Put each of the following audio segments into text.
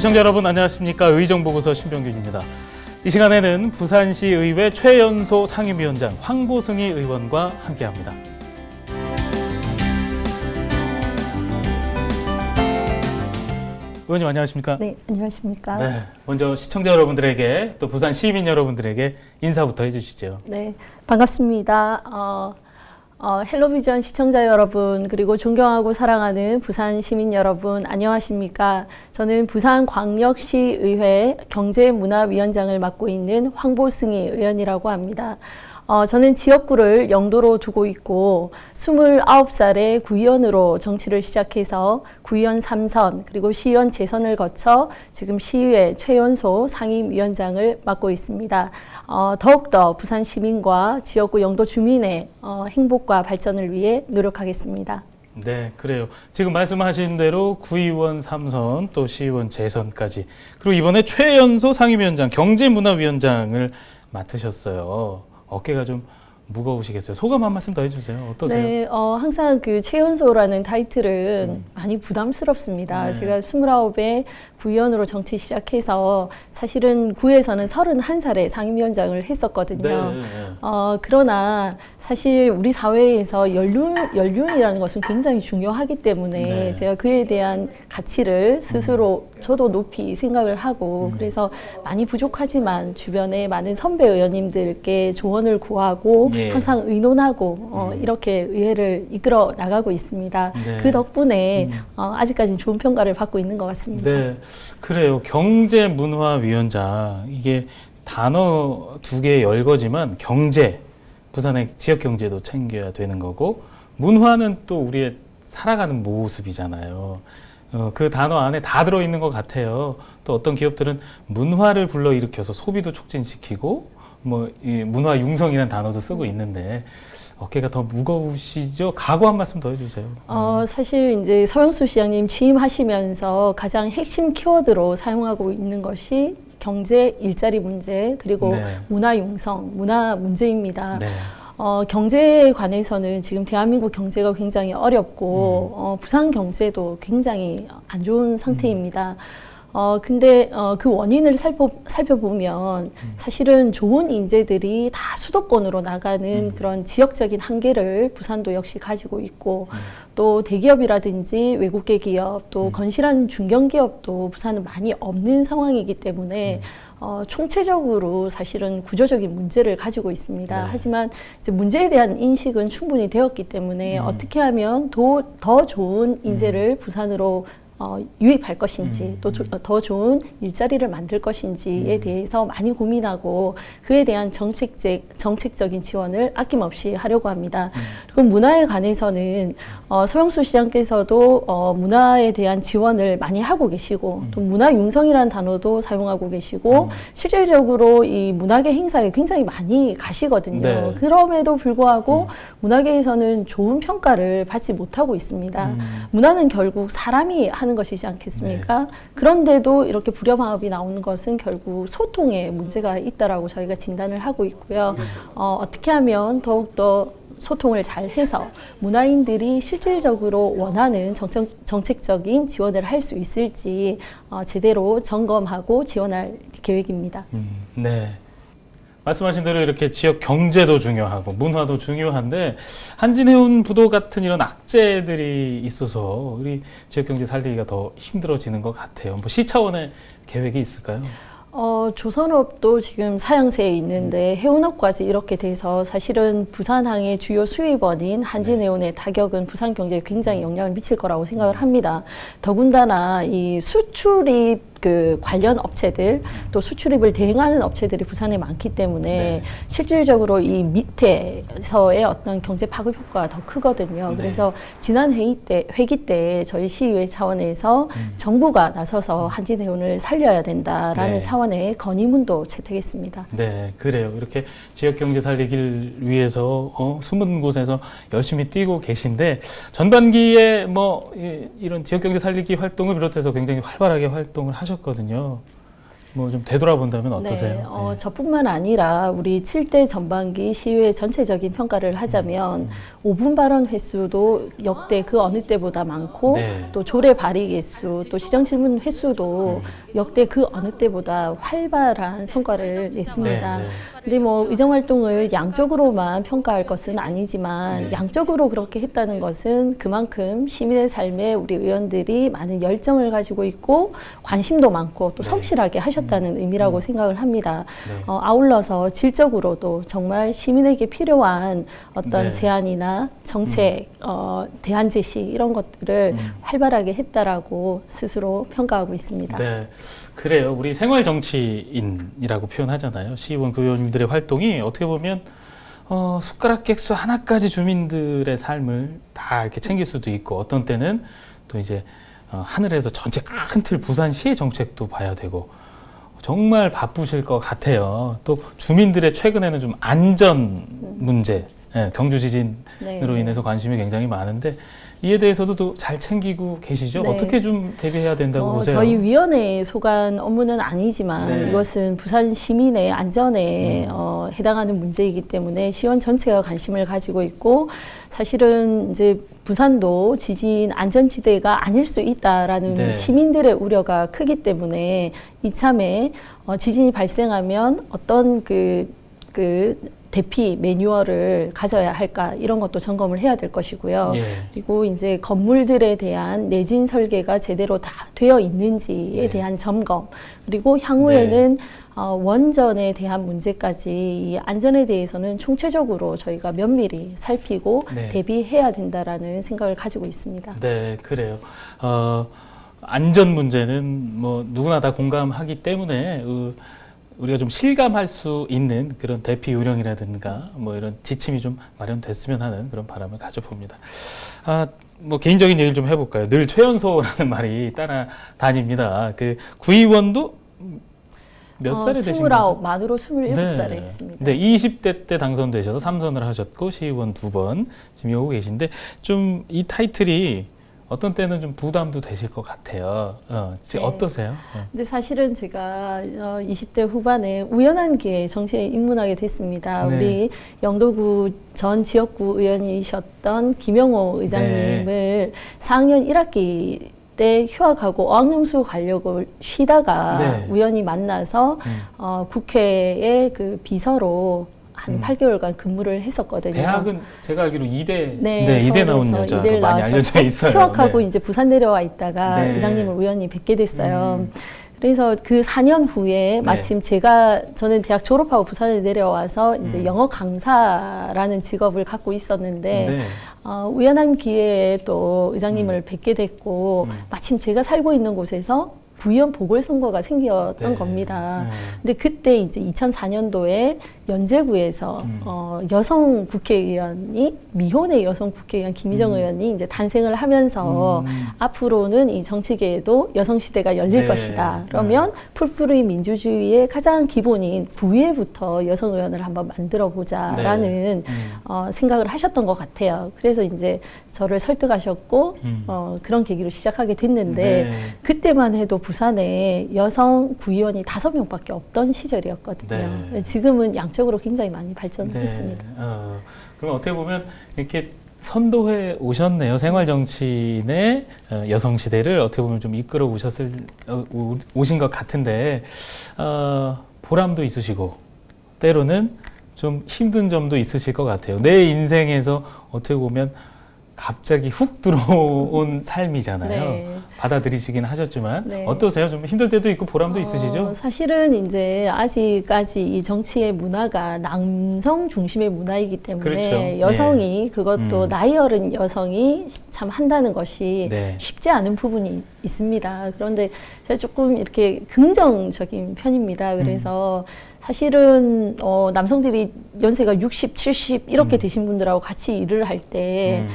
시청자 여러분 안녕하십니까. 의정보고서 신병균입니다. 이 시간에는 부산시의회 최연소 상임위원장 황보승희 의원과 함께합니다. 의원님 안녕하십니까? 네, 안녕하십니까? 네, 먼저 시청자 여러분들에게 또 부산 시민 여러분들에게 인사부터 해주시죠. 네, 반갑습니다. 헬로비전 시청자 여러분, 그리고 존경하고 사랑하는 부산 시민 여러분, 안녕하십니까? 저는 부산광역시의회 경제문화위원장을 맡고 있는 황보승희 의원이라고 합니다. 저는 지역구를 영도로 두고 있고 29살에 구의원으로 정치를 시작해서 구의원 3선 그리고 시의원 재선을 거쳐 지금 시의회 최연소 상임위원장을 맡고 있습니다. 더욱더 부산 시민과 지역구 영도 주민의 행복과 발전을 위해 노력하겠습니다. 네, 그래요. 지금 말씀하신 대로 구의원 3선 또 시의원 재선까지 그리고 이번에 최연소 상임위원장 경제문화위원장을 맡으셨어요. 어깨가 좀 무거우시겠어요. 소감 한 말씀 더 해주세요. 어떠세요? 네, 항상 그 최연소라는 타이틀은 많이 부담스럽습니다. 네. 제가 29에 구의원으로 정치 시작해서 사실은 구에서는 31살에 상임위원장을 했었거든요. 네. 그러나 사실 우리 사회에서 연륜이라는 것은 굉장히 중요하기 때문에 네. 제가 그에 대한 가치를 스스로 저도 높이 생각을 하고 그래서 많이 부족하지만 주변에 많은 선배 의원님들께 조언을 구하고 예. 항상 의논하고 이렇게 의회를 이끌어 나가고 있습니다. 네. 그 덕분에 아직까지는 좋은 평가를 받고 있는 것 같습니다. 네, 그래요. 경제문화위원장 이게 단어 두 개 열거지만 경제, 부산의 지역 경제도 챙겨야 되는 거고 문화는 또 우리의 살아가는 모습이잖아요. 그 단어 안에 다 들어있는 것 같아요. 또 어떤 기업들은 문화를 불러일으켜서 소비도 촉진시키고 이 문화 융성이라는 단어도 쓰고 있는데 어깨가 더 무거우시죠? 각오 한 말씀 더 해주세요. 사실 이제 서영수 시장님 취임하시면서 가장 핵심 키워드로 사용하고 있는 것이 경제, 일자리 문제, 그리고 네. 문화 융성, 문화 문제입니다. 네. 경제에 관해서는 지금 대한민국 경제가 굉장히 어렵고 부산 경제도 굉장히 안 좋은 상태입니다. 근데 그 원인을 살펴보면 사실은 좋은 인재들이 다 수도권으로 나가는 그런 지역적인 한계를 부산도 역시 가지고 있고 또 대기업이라든지 외국계 기업 또 건실한 중견기업도 부산은 많이 없는 상황이기 때문에 총체적으로 사실은 구조적인 문제를 가지고 있습니다. 네. 하지만 이제 문제에 대한 인식은 충분히 되었기 때문에 어떻게 하면 더 좋은 인재를 부산으로 유입할 것인지 또 더 좋은 일자리를 만들 것인지에 대해서 많이 고민하고 그에 대한 정책적인 지원을 아낌없이 하려고 합니다. 그리고 문화에 관해서는 서영수 시장께서도 문화에 대한 지원을 많이 하고 계시고 또 문화 융성이라는 단어도 사용하고 계시고 실질적으로 이 문화계 행사에 굉장히 많이 가시거든요. 네. 그럼에도 불구하고 문화계에서는 좋은 평가를 받지 못하고 있습니다. 문화는 결국 사람이 하는 것이지 않겠습니까? 네. 그런데도 이렇게 불협화음이 나오는 것은 결국 소통에 문제가 있다라고 저희가 진단을 하고 있고요. 어떻게 하면 더욱더 소통을 잘 해서 문화인들이 실질적으로 원하는 정책적인 지원을 할 수 있을지 제대로 점검하고 지원할 계획입니다. 네. 말씀하신 대로 이렇게 지역 경제도 중요하고 문화도 중요한데 한진해운 부도 같은 이런 악재들이 있어서 우리 지역 경제 살리기가 더 힘들어지는 것 같아요. 시 차원의 계획이 있을까요? 조선업도 지금 사양세에 있는데 해운업까지 이렇게 돼서 사실은 부산항의 주요 수입원인 한진해운의 타격은 부산 경제에 굉장히 영향을 미칠 거라고 생각을 합니다. 더군다나 이 수출입 관련 업체들 또 수출입을 대행하는 업체들이 부산에 많기 때문에 네. 실질적으로 이 밑에서의 어떤 경제 파급 효과가 더 크거든요. 네. 그래서 지난 회기 때 저희 시의회 차원에서 정부가 나서서 한진해운을 살려야 된다라는 네. 차원의 건의문도 채택했습니다. 네, 그래요. 이렇게 지역 경제 살리기를 위해서 숨은 곳에서 열심히 뛰고 계신데 전반기에 이런 지역 경제 살리기 활동을 비롯해서 굉장히 활발하게 활동을 하셨거든요. 뭐 좀 되돌아본다면 어떠세요? 네, 저뿐만 아니라 우리 7대 전반기 시의회 전체적인 평가를 하자면 5분 발언 횟수도 역대 그 어느 때보다 많고 네. 또 조례 발의 개수 또 시정 질문 횟수도 역대 그 어느 때보다 활발한 성과를 냈습니다. 네, 네. 근데 뭐 의정 활동을 양적으로만 평가할 것은 아니지만 네. 양적으로 그렇게 했다는 것은 그만큼 시민의 삶에 우리 의원들이 많은 열정을 가지고 있고 관심도 많고 또 네. 성실하게 하셨다는 의미라고 생각을 합니다. 네. 아울러서 질적으로도 정말 시민에게 필요한 어떤 네. 제안이나 정책, 대안 제시 이런 것들을 활발하게 했다라고 스스로 평가하고 있습니다. 네, 그래요. 우리 생활 정치인이라고 표현하잖아요. 시의원, 구의원님들의 활동이 어떻게 보면 숟가락 객수 하나까지 주민들의 삶을 다 이렇게 챙길 수도 있고, 어떤 때는 또 이제 하늘에서 전체 큰 틀 부산시의 정책도 봐야 되고, 정말 바쁘실 것 같아요. 또 주민들의 최근에는 좀 안전 문제, 경주 지진으로 네. 인해서 관심이 굉장히 많은데, 이에 대해서도 또 잘 챙기고 계시죠? 네. 어떻게 좀 대비해야 된다고 보세요? 저희 위원회에 속한 업무는 아니지만 네. 이것은 부산 시민의 안전에 해당하는 문제이기 때문에 시원 전체가 관심을 가지고 있고, 사실은 이제 부산도 지진 안전지대가 아닐 수 있다라는 네. 시민들의 우려가 크기 때문에 이참에 지진이 발생하면 어떤 그 대피 매뉴얼을 가져야 할까, 이런 것도 점검을 해야 될 것이고요. 예. 그리고 이제 건물들에 대한 내진 설계가 제대로 다 되어 있는지에 네. 대한 점검, 그리고 향후에는 원전에 대한 문제까지 이 안전에 대해서는 총체적으로 저희가 면밀히 살피고 네. 대비해야 된다라는 생각을 가지고 있습니다. 네, 그래요. 안전 문제는 뭐 누구나 다 공감하기 때문에 우리가 좀 실감할 수 있는 그런 대피 요령이라든가 뭐 이런 지침이 좀 마련됐으면 하는 그런 바람을 가져봅니다. 뭐 개인적인 얘기를 좀 해볼까요? 늘 최연소라는 말이 따라다닙니다. 그 구의원도 몇 살에 되신 29, 거죠? 만으로 27살에 했습니다. 네, 20대 때 당선되셔서 3선을 하셨고 시의원 2번 지금 이어오고 계신데, 좀 이 타이틀이 어떤 때는 좀 부담도 되실 것 같아요. 네. 어떠세요? 근데 사실은 제가 20대 후반에 우연한 기회에 정치에 입문하게 됐습니다. 네. 우리 영도구 전 지역구 의원이셨던 김영호 의장님을 4학년 1학기 때 휴학하고 어학연수 가려고 쉬다가 네. 우연히 만나서 국회의 그 비서로 한 8개월간 근무를 했었거든요. 대학은 제가 알기로 이대 네, 이대 나온 서울에서 여자도 이대를 많이 나와서 알려져 있어요. 휴학하고 네. 이제 부산 내려와 있다가 네. 의장님을 우연히 뵙게 됐어요. 그래서 그 4년 후에 마침 저는 대학 졸업하고 부산에 내려와서 이제 영어 강사라는 직업을 갖고 있었는데 네. 우연한 기회에 또 의장님을 뵙게 됐고 마침 제가 살고 있는 곳에서 부의원 보궐선거가 생겼던 네. 겁니다. 근데 그때 이제 2004년도에 연제구에서 여성 국회의원이, 미혼의 여성 국회의원 김희정 의원이 이제 탄생을 하면서 앞으로는 이 정치계에도 여성 시대가 열릴 네. 것이다. 그러면 풀뿌리 민주주의의 가장 기본인 부의회부터 여성 의원을 한번 만들어 보자라는 생각을 하셨던 것 같아요. 그래서 이제 저를 설득하셨고 그런 계기로 시작하게 됐는데 네. 그때만 해도 부산에 여성 구의원이 5명밖에 없던 시절이었거든요. 네. 지금은 양적으로 굉장히 많이 발전했습니다. 네. 그럼 어떻게 보면 이렇게 선도해 오셨네요. 생활 정치인의 여성 시대를 어떻게 보면 좀 이끌어 오신 것 같은데, 보람도 있으시고 때로는 좀 힘든 점도 있으실 것 같아요. 내 인생에서 어떻게 보면 갑자기 훅 들어온 삶이잖아요. 네. 받아들이시긴 하셨지만 네. 어떠세요? 좀 힘들 때도 있고 보람도 있으시죠? 사실은 이제 아직까지 이 정치의 문화가 남성 중심의 문화이기 때문에 그렇죠. 여성이 그것도 나이 어른 여성이 참 한다는 것이 네. 쉽지 않은 부분이 있습니다. 그런데 제가 조금 이렇게 긍정적인 편입니다. 그래서 사실은 남성들이 연세가 60, 70 이렇게 되신 분들하고 같이 일을 할 때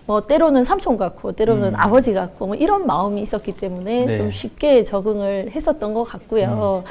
뭐 때로는 삼촌 같고 때로는 아버지 같고 뭐 이런 마음이 있었기 때문에 네. 좀 쉽게 적응을 했었던 것 같고요.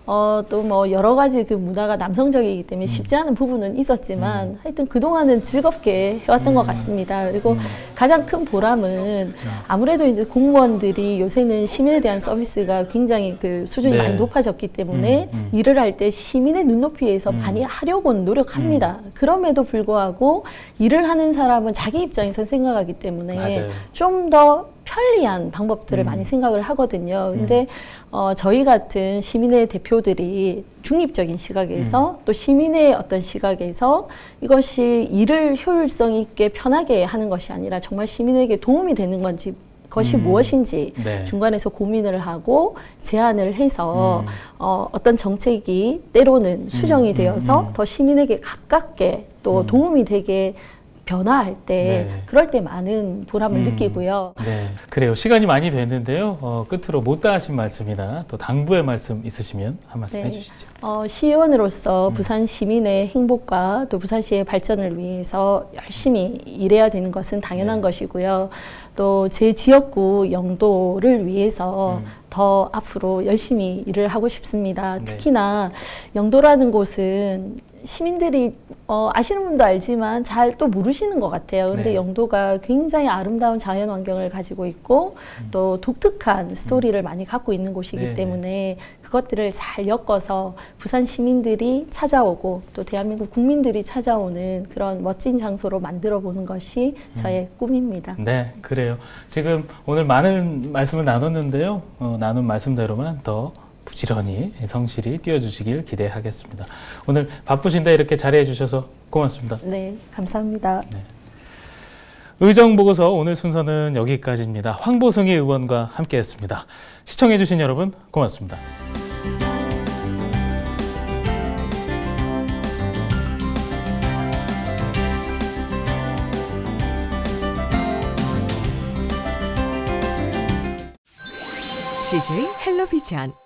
또 뭐 여러 가지 그 문화가 남성적이기 때문에 쉽지 않은 부분은 있었지만 하여튼 그동안은 즐겁게 해왔던 것 같습니다. 그리고 가장 큰 보람은 아무래도 이제 공무원들이 요새는 시민에 대한 서비스가 굉장히 그 수준이 네. 많이 높아졌기 때문에 일을 할 때 시민의 눈높이에서 많이 하려고는 노력합니다. 그럼에도 불구하고 일을 하는 사람은 자기 입장에서 생각하기 때문에 맞아요. 좀 더 편리한 방법들을 많이 생각을 하거든요. 근데 저희 같은 시민의 대표들이 중립적인 시각에서 또 시민의 어떤 시각에서 이것이 일을 효율성 있게 편하게 하는 것이 아니라 정말 시민에게 도움이 되는 건지 것이 무엇인지 네. 중간에서 고민을 하고 제안을 해서 어떤 정책이 때로는 수정이 되어서 더 시민에게 가깝게 또 도움이 되게 변화할 때 네. 그럴 때 많은 보람을 느끼고요. 네, 그래요. 시간이 많이 됐는데요. 끝으로 못다 하신 말씀이나 또 당부의 말씀 있으시면 한 말씀 네. 해주시죠. 시의원으로서 부산 시민의 행복과 또 부산시의 발전을 위해서 열심히 일해야 되는 것은 당연한 것이고요. 또 제 지역구 영도를 위해서 더 앞으로 열심히 일을 하고 싶습니다. 네. 특히나 영도라는 곳은 시민들이 아시는 분도 알지만 잘 또 모르시는 것 같아요. 근데 네. 영도가 굉장히 아름다운 자연 환경을 가지고 있고 또 독특한 스토리를 많이 갖고 있는 곳이기 네. 때문에 그것들을 잘 엮어서 부산 시민들이 찾아오고 또 대한민국 국민들이 찾아오는 그런 멋진 장소로 만들어 보는 것이 저의 꿈입니다. 네, 그래요. 지금 오늘 많은 말씀을 나눴는데요. 나눈 말씀대로만 더 부지런히 성실히 뛰어주시길 기대하겠습니다. 오늘 바쁘신데 이렇게 자리해 주셔서 고맙습니다. 네, 감사합니다. 의정보고서 오늘 순서는 여기까지입니다. 황보승희 의원과 함께했습니다. 시청해 주신 여러분 고맙습니다. CJ 헬로비전